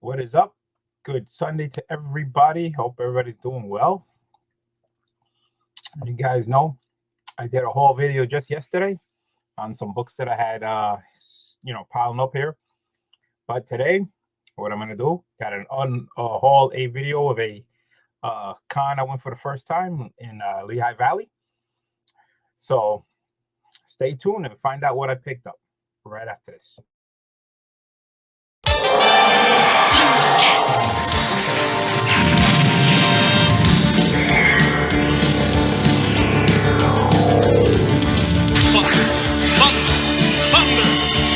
What is up? Good Sunday to everybody. Hope everybody's doing well. You guys know I did a whole video just yesterday on some books that I had, piling up here. But today, what I'm gonna do, got a haul a video of a con I went for the first time in Lehigh Valley. So stay tuned and find out what I picked up right after this.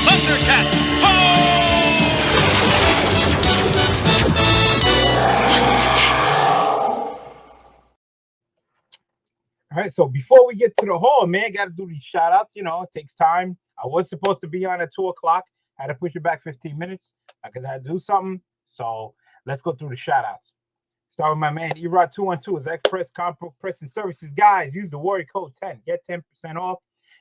Thundercats! All right, so before we get to the haul, man, got to do these shout outs. You know, it takes time. I was supposed to be on at 2 o'clock. I had to push it back 15 minutes because I had to do something. So let's go through the shout outs. Start with my man, Erod212. His Express Compo Pressing Services. Guys, use the warrior code 10. Get 10% off.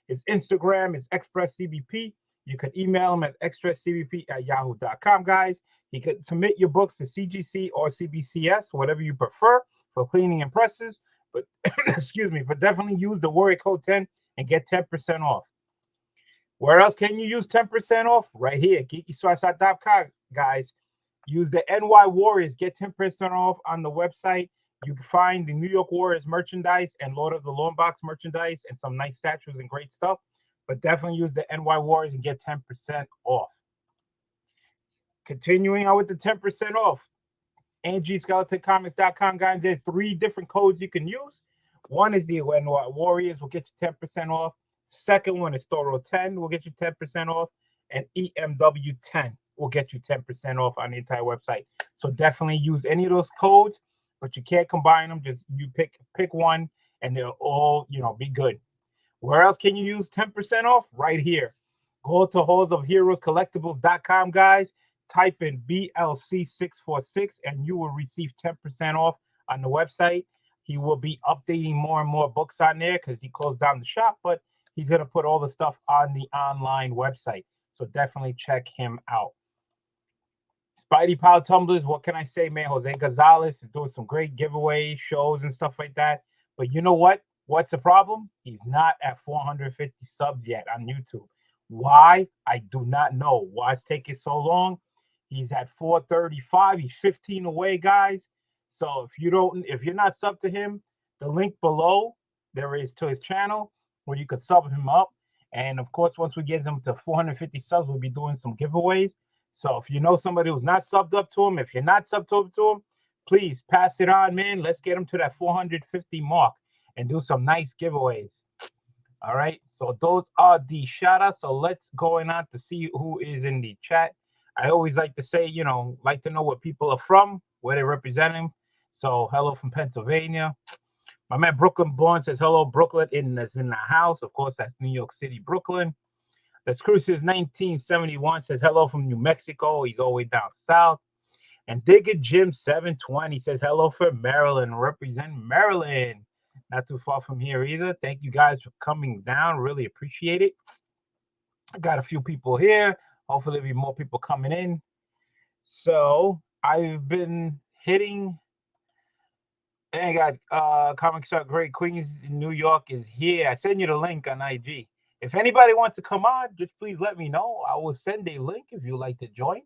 His Instagram is ExpressCBP. You could email him at expresscbp@yahoo.com, guys. He could submit your books to CGC or CBCS, whatever you prefer, for cleaning and presses. But excuse me, but definitely use the warrior code 10 and get 10% off. Where else can you use 10% off? Right here, geekyswapshop.com, guys. Use the NY Warriors, get 10% off on the website. You can find the New York Warriors merchandise and Lord of the Lone Box merchandise and some nice statues and great stuff. But definitely use the NY Warriors and get 10% off. Continuing on with the 10% off. AngieSkeletonComics.com, guys. There's 3 different codes you can use. One is the NY Warriors will get you 10% off. Second one is Toro10 will get you 10% off. And EMW10 will get you 10% off on the entire website. So definitely use any of those codes, but you can't combine them. Just you pick one and they'll all, be good. Where else can you use 10% off? Right here. Go to hallsofheroescollectibles.com, guys. Type in BLC646 and you will receive 10% off on the website. He will be updating more and more books on there because he closed down the shop, but he's going to put all the stuff on the online website. So definitely check him out. Spidey Power Tumblers, what can I say, man? Jose Gonzalez is doing some great giveaway shows and stuff like that. But you know what? What's the problem? He's not at 450 subs yet on YouTube. Why? I do not know. Why it's taking so long? He's at 435. He's 15 away, guys. So if you're not subbed to him, the link below there is to his channel where you could sub him up. And of course, once we get him to 450 subs, we'll be doing some giveaways. So if you know somebody who's not subbed up to him, if you're not subbed to him, please pass it on, man. Let's get him to that 450 mark and do some nice giveaways. All right. So those are the shout outs. So let's go on to see who is in the chat. I always like to say, like to know where people are from, where they're representing. So hello from Pennsylvania. My man Brooklyn Born says hello, Brooklyn in the house. Of course, that's New York City, Brooklyn. Let's Cruises 1971 says hello from New Mexico. He's all the way down south. And Digger Jim 720 says hello from Maryland. Represent Maryland. Not too far from here either. Thank you guys for coming down. Really appreciate it. I got a few people here. Hopefully there'll be more people coming in. So I've been hitting. And I got Comic Shop Great Queens in New York is here. I send you the link on IG. If anybody wants to come on, just please let me know. I will send a link if you'd like to join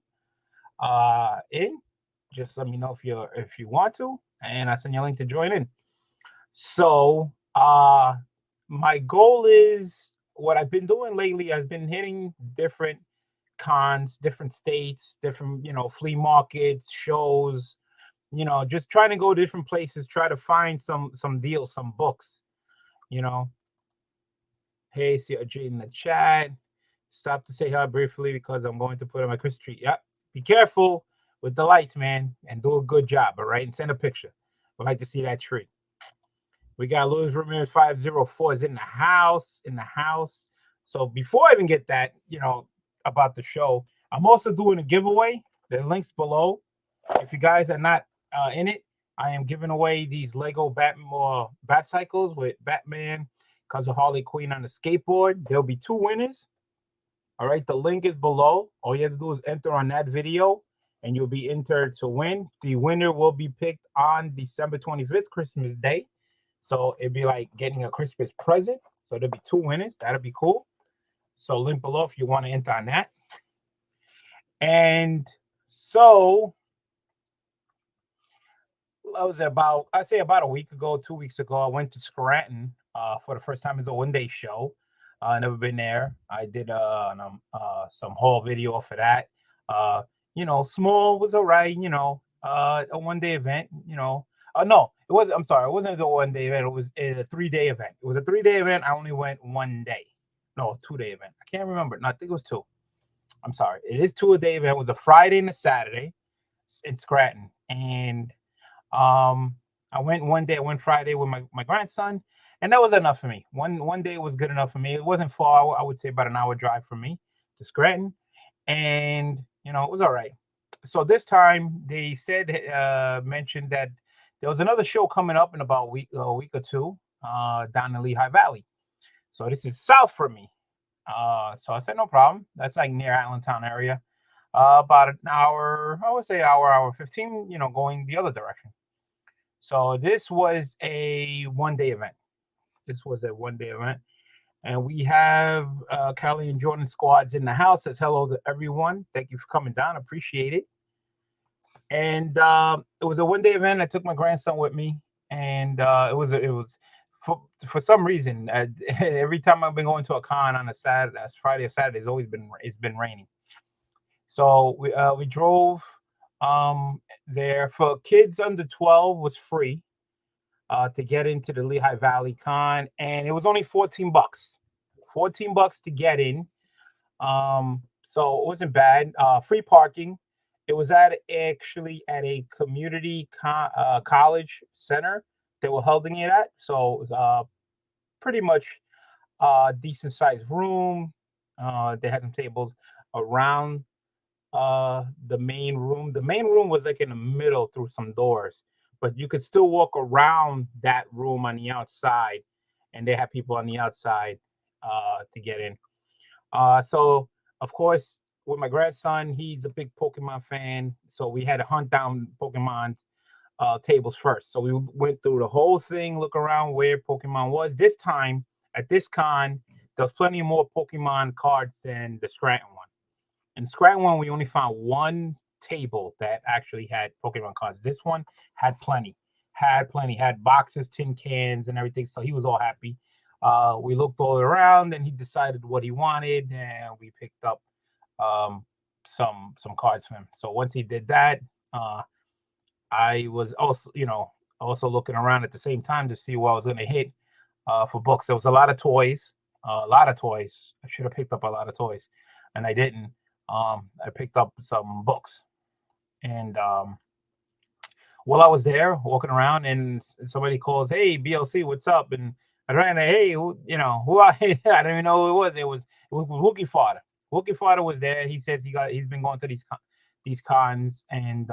in. Just let me know if you want to, and I'll send you a link to join in. So my goal is what I've been doing lately. I've been hitting different cons, different states, different flea markets, shows. Just trying to go to different places, try to find some deals, some books. Hey, CRG in the chat. Stop to say hi briefly because I'm going to put on my Christmas tree. Yep. Be careful with the lights, man, and do a good job, all right? And send a picture. We'd like to see that tree. We got Luis Ramirez 504 is in the house. So before I even get that, about the show, I'm also doing a giveaway. The link's below. If you guys are not in it, I am giving away these Lego Bat Cycles with Batman, because of Harley Quinn on the skateboard. There'll be 2 winners. All right, the link is below. All you have to do is enter on that video, and you'll be entered to win. The winner will be picked on December 25th, Christmas Day. So it'd be like getting a Christmas present. So there'll be two winners. That'll be cool. So link below if you want to enter on that. And so I was I'd say about a week ago, 2 weeks ago, I went to Scranton for the first time. It's a one-day show. Never been there. I did some haul video for that. Small was all right. A one-day event. No, it was. I'm sorry, it wasn't a one-day event. It was a 3-day event. It was a 3-day event. I only went one day. No, 2-day event. I can't remember. No, I think it was two. I'm sorry. It is 2-a-day event. It was a Friday and a Saturday in Scranton, and I went one day. I went Friday with my grandson, and that was enough for me. One day was good enough for me. It wasn't far. I would say about an hour drive from me to Scranton, and it was all right. So this time they mentioned that there was another show coming up in about a week or two down in Lehigh Valley. So this is south for me. So I said no problem. That's like near Allentown area. About an hour, I would say hour 15. Going the other direction. So this was a one-day event. And we have Callie and Jordan squads in the house. Says hello to everyone. Thank you for coming down. Appreciate it. And it was a one-day event. I took my grandson with me, and it was for some reason every time I've been going to a con on a Friday or Saturday, it's been raining. So we drove there. For kids under 12 was free to get into the Lehigh Valley Con, and it was only $14. $14 to get in. So it wasn't bad. Free parking. It was actually at a community college center they were holding it at. So it was pretty much decent sized room. They had some tables around the main room. The main room was like in the middle through some doors, but you could still walk around that room on the outside, and they have people on the outside to get in. So of course, with my grandson, he's a big Pokemon fan, so we had to hunt down Pokemon tables first. So we went through the whole thing, look around where Pokemon was. This time at this con, there was plenty more Pokemon cards than the Scranton one. In Scranton one, we only found one table that actually had Pokemon cards. This one had plenty, had boxes, tin cans, and everything. So he was all happy. We looked all around, and he decided what he wanted, and we picked up some cards for him. So once he did that, I was also looking around at the same time to see what I was going to hit for books. There was a lot of toys. I should have picked up a lot of toys, and I didn't. I picked up some books, and while I was there walking around, and somebody calls, "Hey, BLC, what's up?" And I ran, "Hey, who I I don't even know who it was. It was Wookie Father. Wookie Father was there. He says he's been going to these cons, and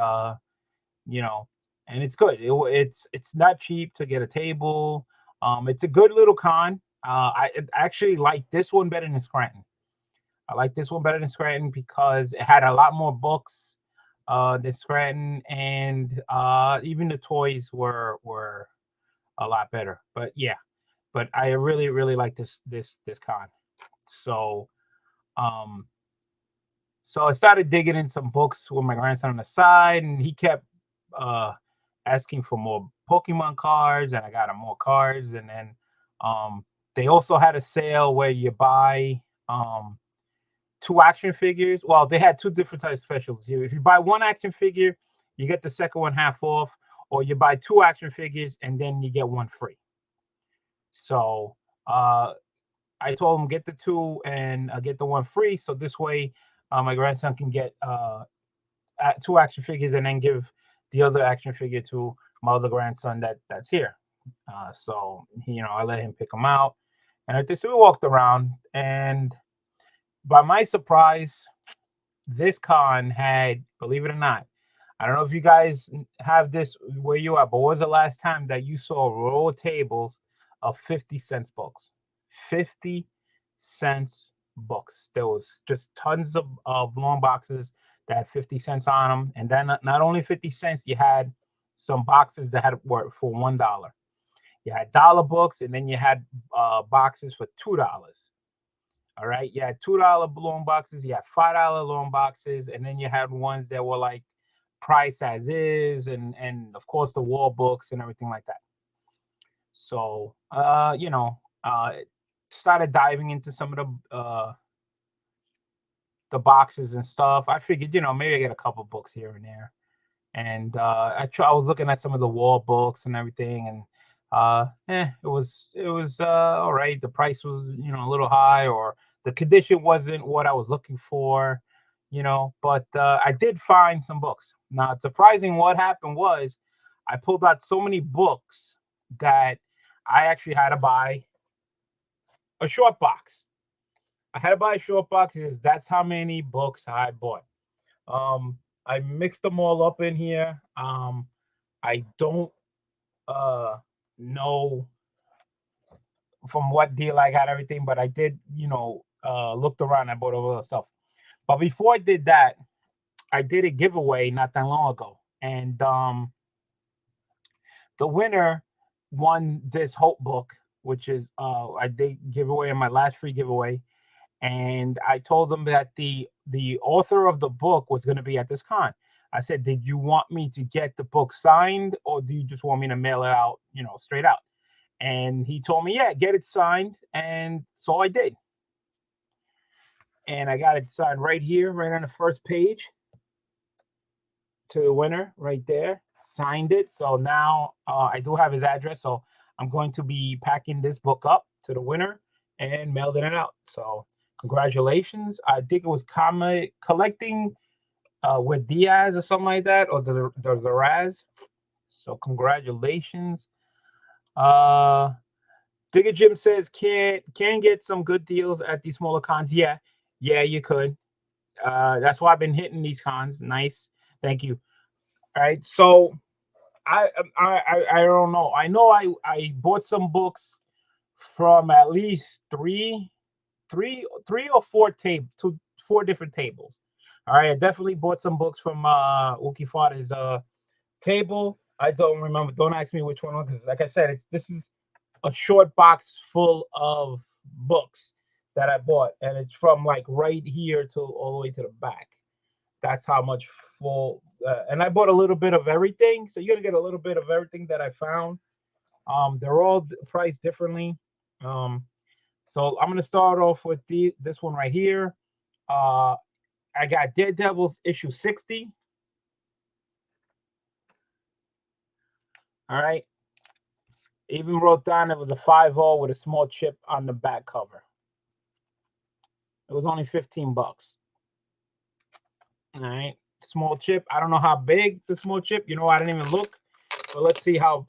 and it's good. It's not cheap to get a table. It's a good little con. I actually like this one better than Scranton. I like this one better than Scranton because it had a lot more books than Scranton, and even the toys were a lot better. But yeah, but I really really like this con. So so I started digging in some books with my grandson on the side, and he kept asking for more Pokemon cards, and I got him more cards. And then they also had a sale where you buy 2 action figures. Well, they had 2 different types of specials. If you buy 1 action figure, you get the second one half off, or you buy 2 action figures and then you get 1 free. So I told him get the 2 and get the 1 free. So this way, my grandson can get 2 action figures and then give the other action figure to my other grandson that's here. So I let him pick them out, and at this we walked around, and by my surprise, this con had, believe it or not, I don't know if you guys have this where you are, but when was the last time that you saw a row of tables of 50-cent books? 50-cent books. There was just tons of long boxes, that had 50 cents on them. And then not only 50 cents, you had some boxes that had were for $1. You had dollar books, and then you had boxes for $2. All right, you had $2 loan boxes, you had $5 loan boxes, and then you had ones that were like price as is, and of course the wall books and everything like that. So started diving into some of the boxes and stuff. I figured, maybe I get a couple books here and there. And I was looking at some of the wall books and everything, and it was all right. The price was a little high, or the condition wasn't what I was looking for, But I did find some books. Now, it's surprising what happened was I pulled out so many books that I actually had to buy a short box. I had to buy a short box because that's how many books I bought. I mixed them all up in here. I don't know from what deal I got everything, but I did, looked around. I bought all the stuff. But before I did that, I did a giveaway not that long ago, and the winner won this Hope book, which is I did give away in my last free giveaway, and I told them that the author of the book was going to be at this con. I said, "Did you want me to get the book signed, or do you just want me to mail it out, straight out?" And he told me, "Yeah, get it signed," and so I did. And I got it signed right here, right on the first page, to the winner, right there. Signed it. So now I do have his address. So I'm going to be packing this book up to the winner and mailing it out. So congratulations. I think it was collecting with Diaz or something like that, or the Raz. So congratulations. Digger Jim says can get some good deals at these smaller cons. Yeah, you could. That's why I've been hitting these cons. Nice. Thank you. All right. So I don't know. I know I bought some books from at least three or four different tables. All right. I definitely bought some books from Wookie Father's table. I don't remember. Don't ask me which one, because like I said, this is a short box full of books that I bought, and it's from like right here to all the way to the back. That's how much full. And I bought a little bit of everything, so you're gonna get a little bit of everything that I found. They're all priced differently. So I'm gonna start off with this one right here. I got Daredevil's issue 60. All right. Even wrote down it was a 5.0 with a small chip on the back cover. It was only $15. All right. Small chip. I don't know how big the small chip. I didn't even look. But let's see how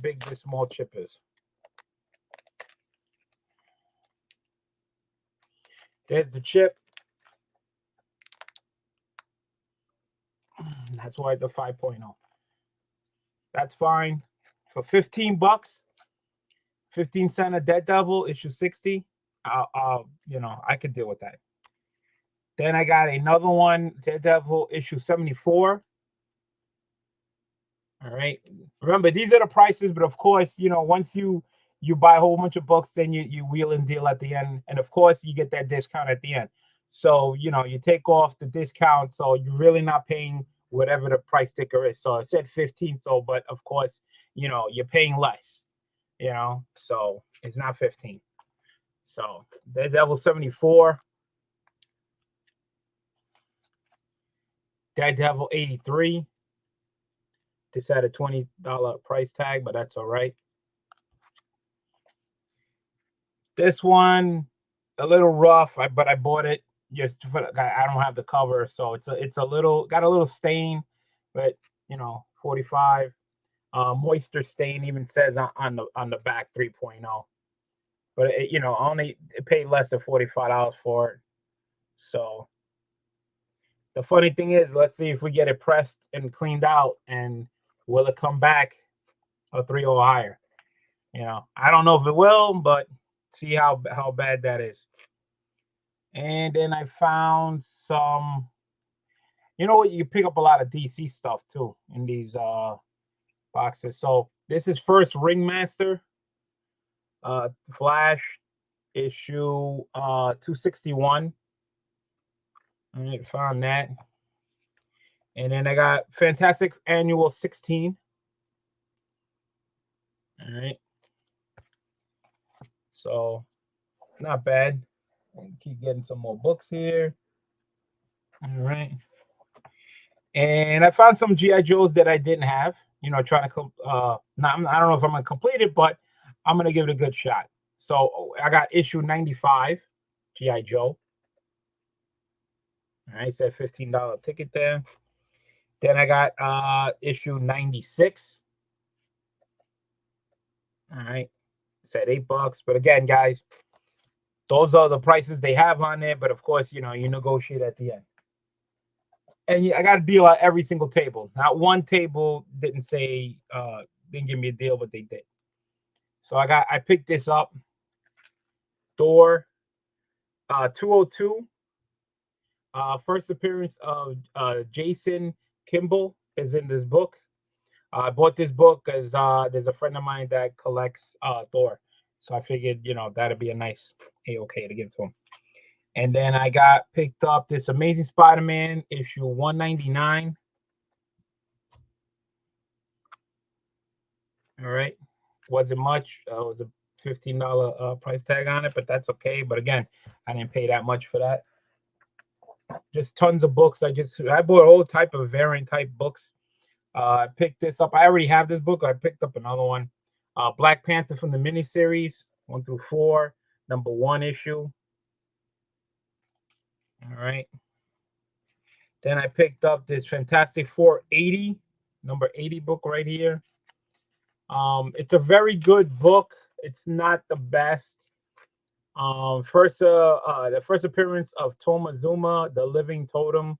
big this small chip is. There's the chip. That's why the 5.0. That's fine. For $15, 15 cent a Daredevil issue 60. I could deal with that. Then I got another one, Daredevil issue 74. All right. Remember, these are the prices, but of course, once you buy a whole bunch of books, then you wheel and deal at the end, and of course you get that discount at the end. So you take off the discount, so you're really not paying whatever the price sticker is. So it said 15, so but of course, you're paying less, so it's not 15. So Daredevil 74. Daredevil 83. This had a $20 price tag, but that's all right. This one, a little rough, but I bought it just for, I don't have the cover, so it's a little, got a little stain, but 45. Moisture stain even says on the back 3.0. But only paid less than $45 for it. So the funny thing is, let's see if we get it pressed and cleaned out, and will it come back a 3 or higher? I don't know if it will, but see how bad that is. And then I found some You know what? You pick up a lot of DC stuff too in these boxes. So this is first Ringmaster, Flash issue 261. All right, found that. And then I got Fantastic Annual 16. All right. So not bad. Keep getting some more books here. All right. And I found some GI Joes that I didn't have. You know, trying to I don't know if I'm gonna complete it, but I'm gonna give it a good shot. So I got issue 95, GI Joe. All right, said $15 ticket there. Then I got issue 96. All right, said $8. But again, guys, those are the prices they have on there. But of course, you know, you negotiate at the end. And I got a deal at every single table. Not one table didn't say didn't give me a deal, but they did. So I picked this up. Thor 202. First appearance of Jason Kimball is in this book. I bought this book because there's a friend of mine that collects Thor. So I figured, you know, that'd be a nice A-OK to give to him. And then I picked up this Amazing Spider-Man issue 199. All right. Wasn't much. It was a $15 price tag on it, but that's okay. But again, I didn't pay that much for that. Just tons of books. I bought all type of variant type books. I picked this up. I already have this book. I picked up another one. Black Panther from the miniseries 1 through 4, number 1 issue. All right. Then I picked up this Fantastic Four 80, number 80 book right here. It's a very good book. It's not the best. The first appearance of Toma Zuma, the Living Totem.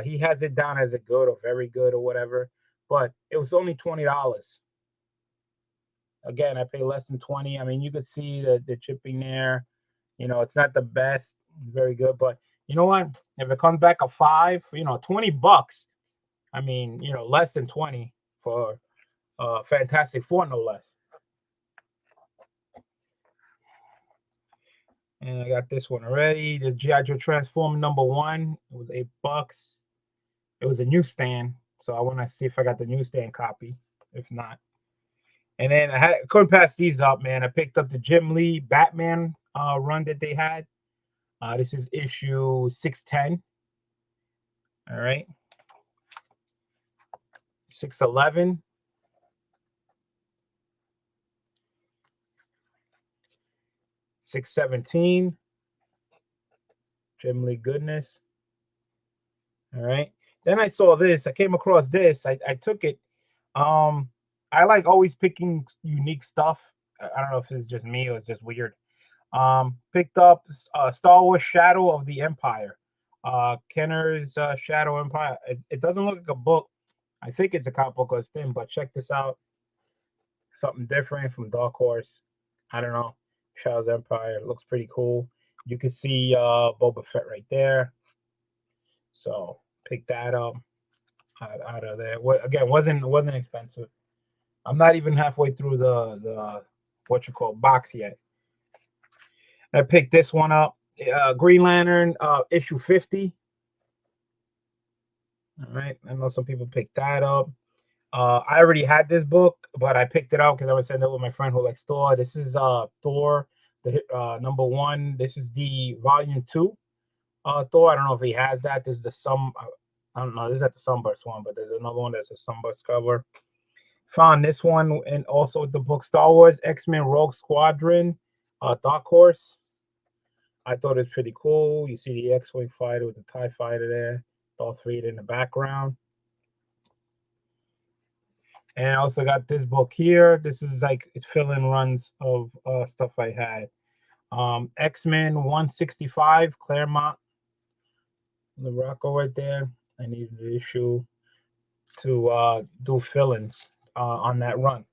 He has it down as a good or very good or whatever, but it was only $20. Again, I pay less than 20. I mean, you could see the chipping there. You know, it's not the best, very good, but you know what? If it comes back a 5, you know, $20. I mean, you know, less than 20 for Fantastic Four, no less. And I got this one already. The G.I. Joe Transform number 1. It was $8. It was a newsstand, so I want to see if I got the newsstand copy. If not, and then I couldn't pass these up, man. I picked up the Jim Lee Batman run that they had. This is issue 610. All right, 611. 617. Jim Lee goodness. All right. Then I saw this. I came across this. I took it. I like always picking unique stuff. I don't know if it's just me or it's just weird. Picked up Star Wars Shadow of the Empire. Kenner's Shadow Empire. It doesn't look like a book. I think it's a comic book or it's thin, but check this out. Something different from Dark Horse. I don't know. Shadow's Empire. It looks pretty cool. You can see Boba Fett right there. So pick that up out of there. Again, wasn't expensive. I'm not even halfway through the box yet. I picked this one up. Green Lantern issue 50. All right. I know some people picked that up. I already had this book, but I picked it up because I was sending it with my friend who likes Thor. This is Thor, the number 1. This is the volume 2. Thor. I don't know if he has that. This is I don't know. This is at the Sunburst one, but there's another one that's a Sunburst cover. Found this one and also the book Star Wars X-Men Rogue Squadron, Dark Horse. I thought it was pretty cool. You see the X-Wing fighter with the TIE fighter there. Darth Vader in the background. And I also got this book here. This is like fill-in runs of stuff I had. X-Men 165, Claremont. The Rocco right there. I needed the issue to do fill-ins on that run.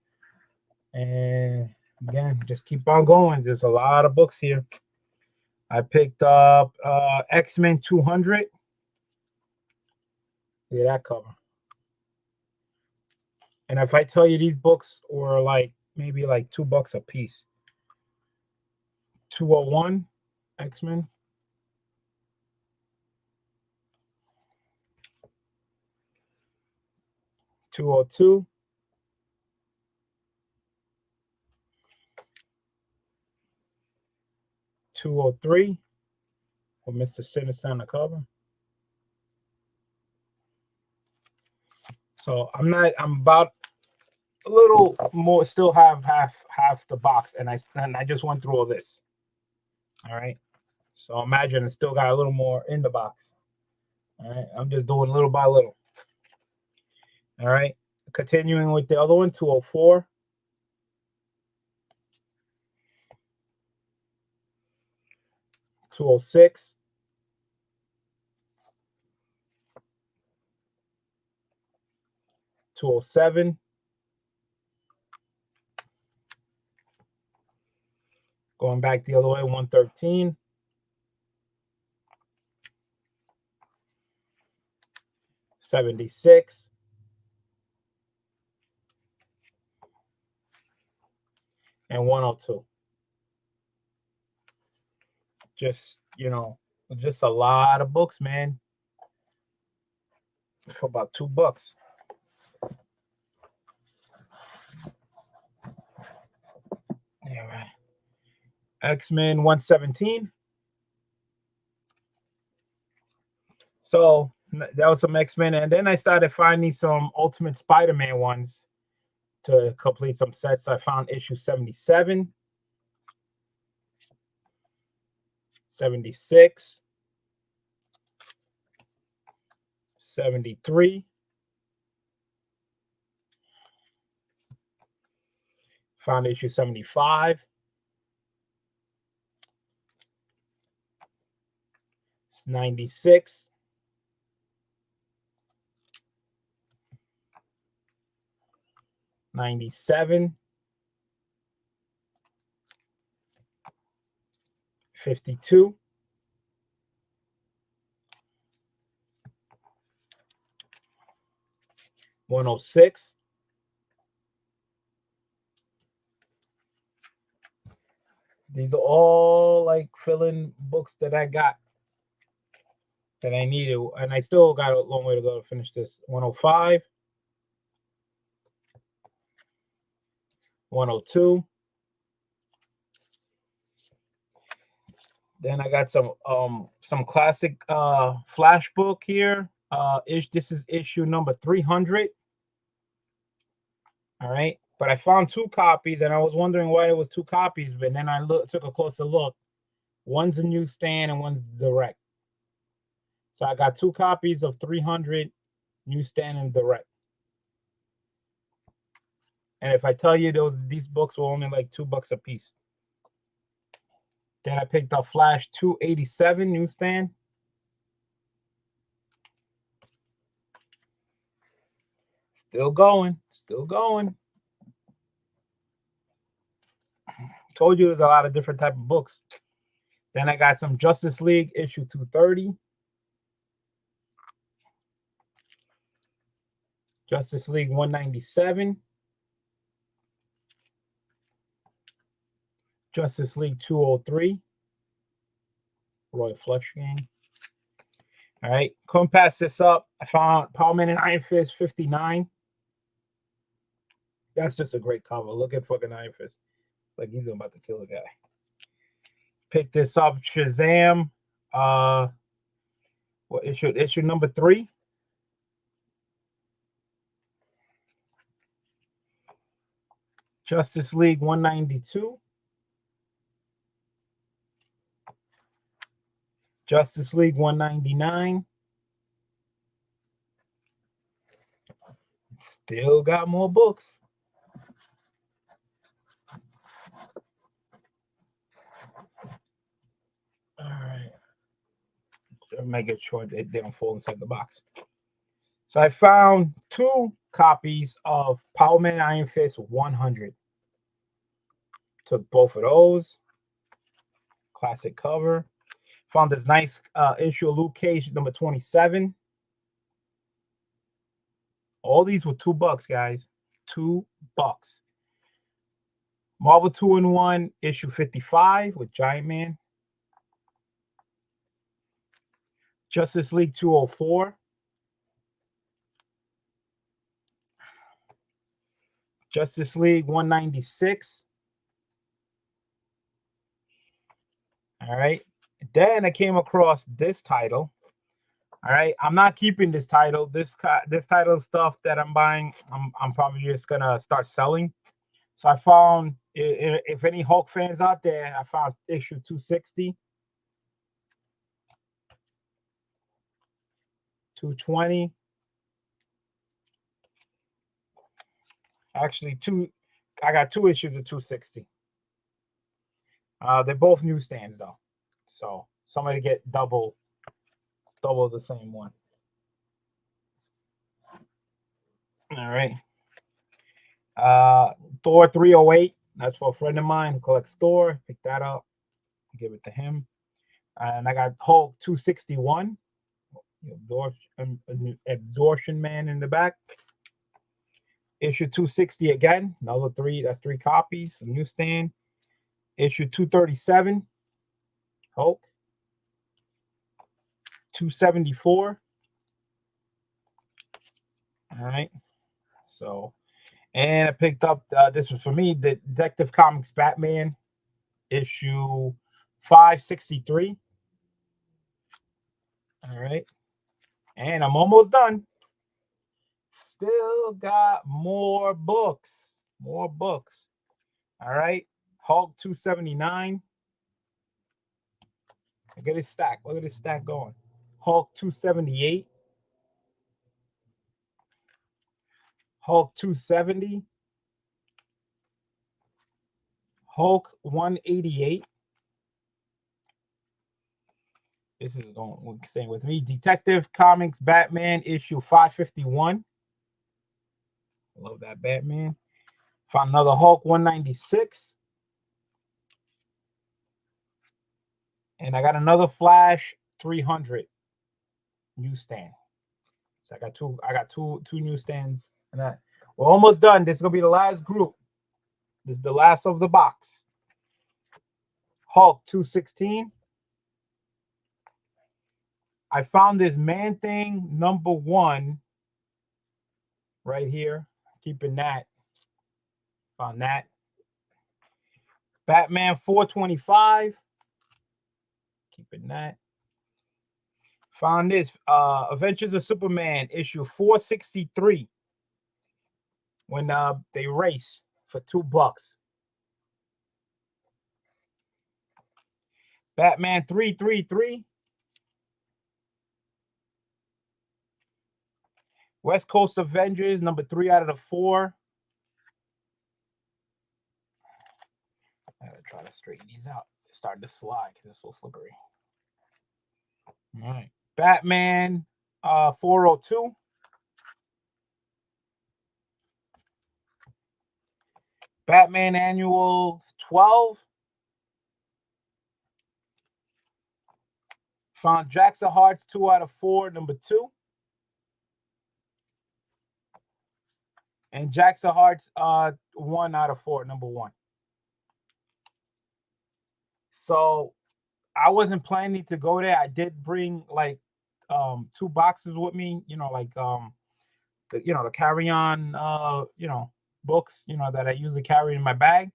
And again, just keep on going. There's a lot of books here. I picked up X-Men 200. Look at that cover. And if I tell you these books were like maybe like $2 a piece. 201 X-Men. 202. 203 with Mr. Sinister on the cover. So I'm about a little more, still have half the box, and I just went through all this. All right. So imagine it's still got a little more in the box. All right. I'm just doing little by little. All right. Continuing with the other one, 204. 206. 207. Going back the other way, 113. 76. And 102. Just, just a lot of books, man. For about $2. Yeah, right. X-Men 117. So that was some X-Men. And then I started finding some Ultimate Spider-Man ones to complete some sets. I found issue 77, 76, 73. Found issue 75. 96. 97. 52. 106. These are all like fill-in books that I got that I needed, and I still got a long way to go to finish this. 105. 102. Then I got some classic Flash book here. This is issue number 300. All right, but I found 2 copies, and I was wondering why there was 2 copies. But then I took a closer look. One's a newsstand and one's direct. So I got 2 copies of 300 newsstand and direct. And if I tell you these books were only like $2 a piece. Then I picked up Flash 287 newsstand. Still going. Told you there's a lot of different type of books. Then I got some Justice League issue 230. Justice League 197. Justice League 203. Roy Flush Gang. All right, come pass this up. I found Power Man and Iron Fist 59. That's just a great cover. Look at fucking Iron Fist. Like he's about to kill a guy. Pick this up, Shazam. What issue number 3? Justice League 192. Justice League 199. Still got more books. All right. Make sure they don't fall inside the box. So I found 2 copies of Power Man Iron Fist 100. Took both of those. Classic cover. Found this nice issue of Luke Cage number 27. All these were $2, guys. $2. Marvel 2-in-1, issue 55 with Giant Man. Justice League 204. Justice League 196. All right. Then I came across this title. All right. I'm not keeping this title. This title stuff that I'm buying, I'm probably just gonna start selling. So I found, if any Hulk fans out there, I found issue 260, 220. Actually, I got 2 issues of 260. They're both newsstands though, so somebody get double the same one. All right. Thor 308. That's for a friend of mine who collects Thor. Pick that up. Give it to him. And I got Hulk 261. Absorption Man in the back. Issue 260 again. Another 3. That's 3 copies. A newsstand. Issue 237. Hulk. 274. All right. So, and I picked up, this was for me, the Detective Comics Batman, issue 563. All right. And I'm almost done. Still got more books. More books. All right. Hulk 279. Look at this stack. Look at this stack going. Hulk 278. Hulk 270. Hulk 188. This is going staying with me. Detective Comics Batman issue 551. Love that Batman. Found another Hulk 196. And I got another Flash 300 newsstand. So I got two newsstands. And we're almost done. This is gonna be the last group. This is the last of the box. Hulk 216. I found this Man-Thing #1 right here. Keeping that. Found that. Batman 425. Keeping that. Found this. Adventures of Superman issue 463. When they race for $2. Batman 333. West Coast Avengers #3 out of the 4. I gotta try to straighten these out. It's starting to slide because it's so slippery. All right. Batman 402. Batman Annual 12. Found Jackson Hearts 2 out of 4, #2. And Jackson Hearts 1 out of 4, #1. So I wasn't planning to go there. I did bring like 2 boxes with me, like the carry-on books, that I usually carry in my bag.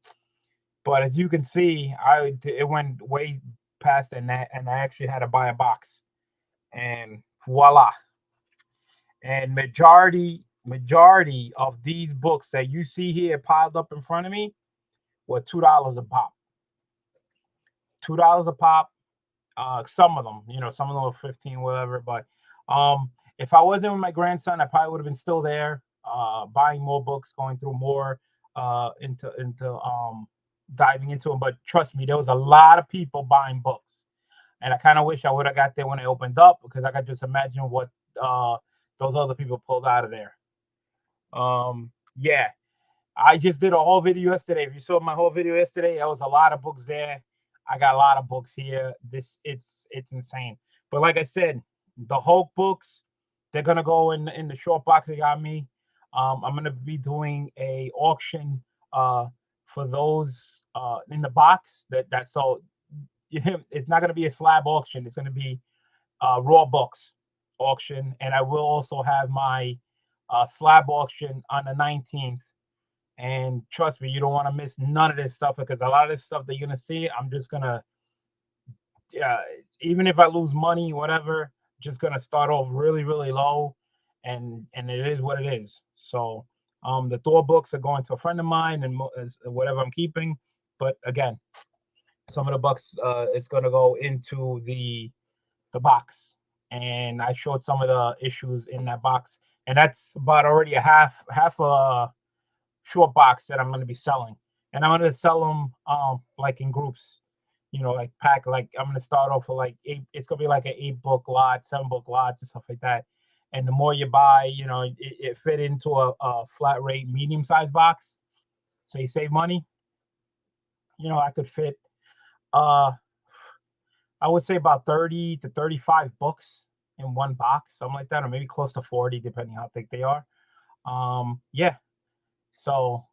But as you can see, it went way past that, and I actually had to buy a box. And voila. And majority of these books that you see here piled up in front of me were $2 a pop. $2 a pop. Some of them, some of them were 15, whatever. But if I wasn't with my grandson, I probably would have been still there, buying more books, going through more into diving into them. But trust me, there was a lot of people buying books, and I kind of wish I would have got there when they opened up, because I could just imagine what those other people pulled out of there. Yeah, I just did a whole video yesterday. If you saw my whole video yesterday, there was a lot of books there. I got a lot of books here. It's insane. But like I said, the Hulk books, they're gonna go in the short box they got me. I'm gonna be doing a auction for those in the box that so it's not gonna be a slab auction. It's gonna be raw books auction, and I will also have my slab auction on the 19th. And trust me, you don't want to miss none of this stuff because a lot of this stuff that you're gonna see, I'm just gonna, yeah, even if I lose money, whatever, just gonna start off really, really low, and it is what it is. So, the Thor books are going to a friend of mine, and whatever I'm keeping. But again, some of the bucks, it's gonna go into the box, and I showed some of the issues in that box, and that's about already a half a short box that I'm going to be selling, and I'm going to sell them like in groups, like pack. Like I'm going to start off with like eight. It's going to be like an 8-book lot, 7-book lots, and stuff like that. And the more you buy, it fit into a flat rate medium sized box, so you save money. I could fit uh I would say about 30 to 35 books in one box, something like that, or maybe close to 40, depending how thick they are. Yeah. So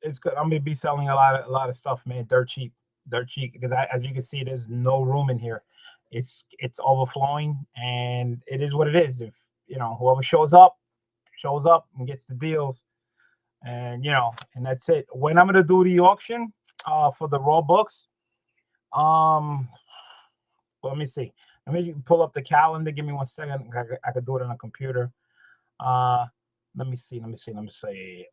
it's good. I'm gonna be selling a lot of stuff, man. Dirt cheap. Because as you can see, there's no room in here. It's overflowing, and it is what it is. If whoever shows up and gets the deals, and that's it. When I'm gonna do the auction, for the raw books, um, well, let me see. Let me pull up the calendar. Give me 1 second. I could do it on a computer. Uh, let me see. Let me see.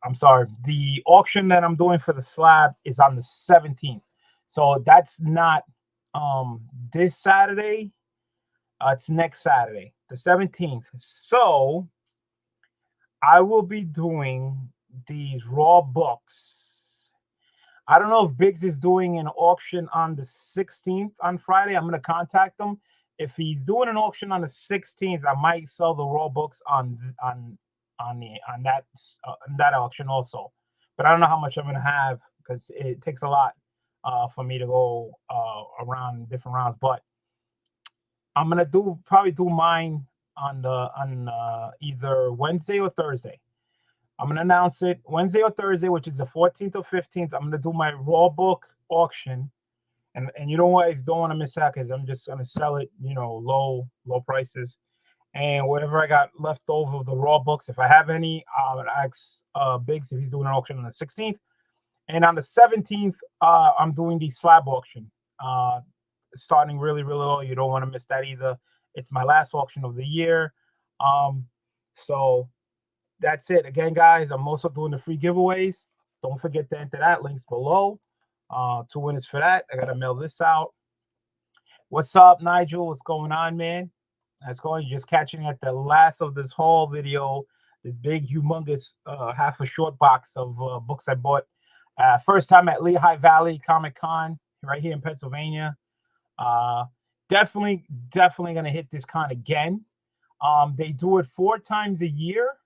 I'm sorry. The auction that I'm doing for the slab is on the 17th. So that's not this Saturday. It's next Saturday, the 17th. So I will be doing these raw books. I don't know if Biggs is doing an auction on the 16th on Friday. I'm going to contact him. If he's doing an auction on the 16th, I might sell the raw books on that auction also. But I don't know how much I'm going to have because it takes a lot for me to go around different rounds. But I'm going to probably do mine on either Wednesday or Thursday. I'm going to announce it Wednesday or Thursday, which is the 14th or 15th. I'm going to do my raw book auction. And you know what? I don't want to miss out because I'm just going to sell it, low prices. And whatever I got left over of the raw books, if I have any, I would ask Biggs if he's doing an auction on the 16th. And on the 17th, I'm doing the slab auction, starting really, really low. You don't want to miss that either. It's my last auction of the year. So that's it. Again, guys, I'm also doing the free giveaways. Don't forget to enter that. Links below. 2 winners for that. I got to mail this out. What's up, Nigel? What's going on, man? That's going. You're just catching at the last of this haul video. This big, humongous, half a short box of books I bought. First time at Lehigh Valley Comic Con right here in Pennsylvania. Definitely gonna hit this con again. They do it 4 times a year.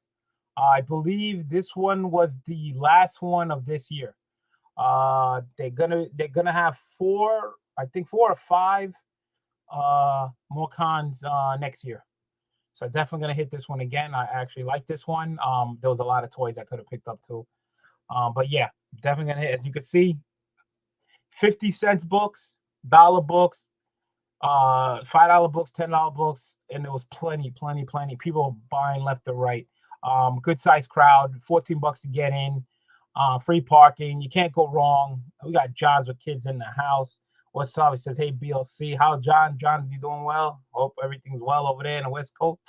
I believe this one was the last one of this year. They're gonna have 4 or 5 more cons next year. So definitely gonna hit this one again. I actually like this one. There was a lot of toys I could have picked up too. But yeah, definitely gonna hit. As you can see, 50-cent books, dollar books, $5 books, $10 books, and there was plenty people buying left or right. Good sized crowd, $14 to get in, free parking. You can't go wrong. We got Johns with kids in the house. What's up? He says, hey, BLC. How John? John, you doing well? Hope everything's well over there in the West Coast.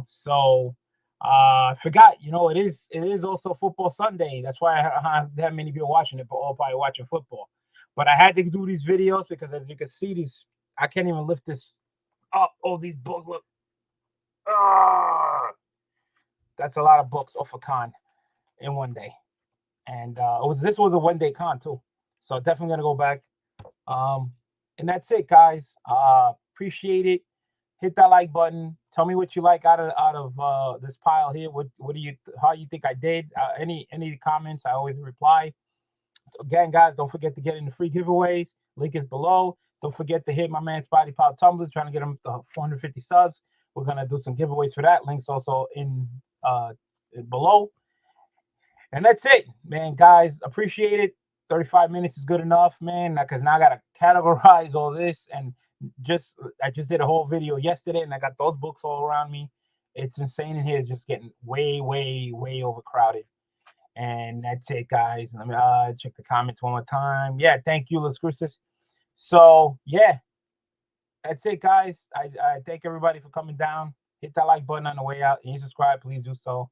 So I forgot, it is also football Sunday. That's why I have that many people watching it, but all probably watching football. But I had to do these videos because, as you can see, I can't even lift this up. All these books, look. That's a lot of books off a con in one day. And this was a one-day con too. So definitely gonna go back. And that's it, guys. Appreciate it. Hit that like button. Tell me what you like out of this pile here. How you think I did? Any comments? I always reply. So again, guys, don't forget to get in the free giveaways. Link is below. Don't forget to hit my man Spotty Power Tumblers, trying to get him to 450 subs. We're gonna do some giveaways for that. Links also in below. And that's it, man. Guys, appreciate it. 35 minutes is good enough, man, because now I gotta categorize all this. And I just did a whole video yesterday, and I got those books all around me. It's insane in here. It's just getting way, way, way overcrowded. And that's it, guys. Let me check the comments one more time. Yeah, thank you, Las Cruces. So yeah, that's it, guys. I thank everybody for coming down. Hit that like button on the way out. And you subscribe, please do so.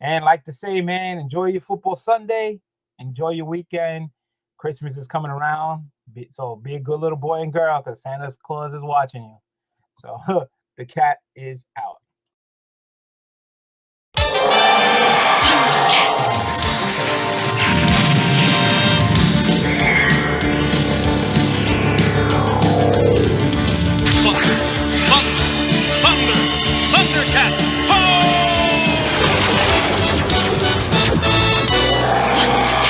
And like to say, man, enjoy your football Sunday. Enjoy your weekend. Christmas is coming around. So be a good little boy and girl, because Santa Claus is watching you. So the cat is out.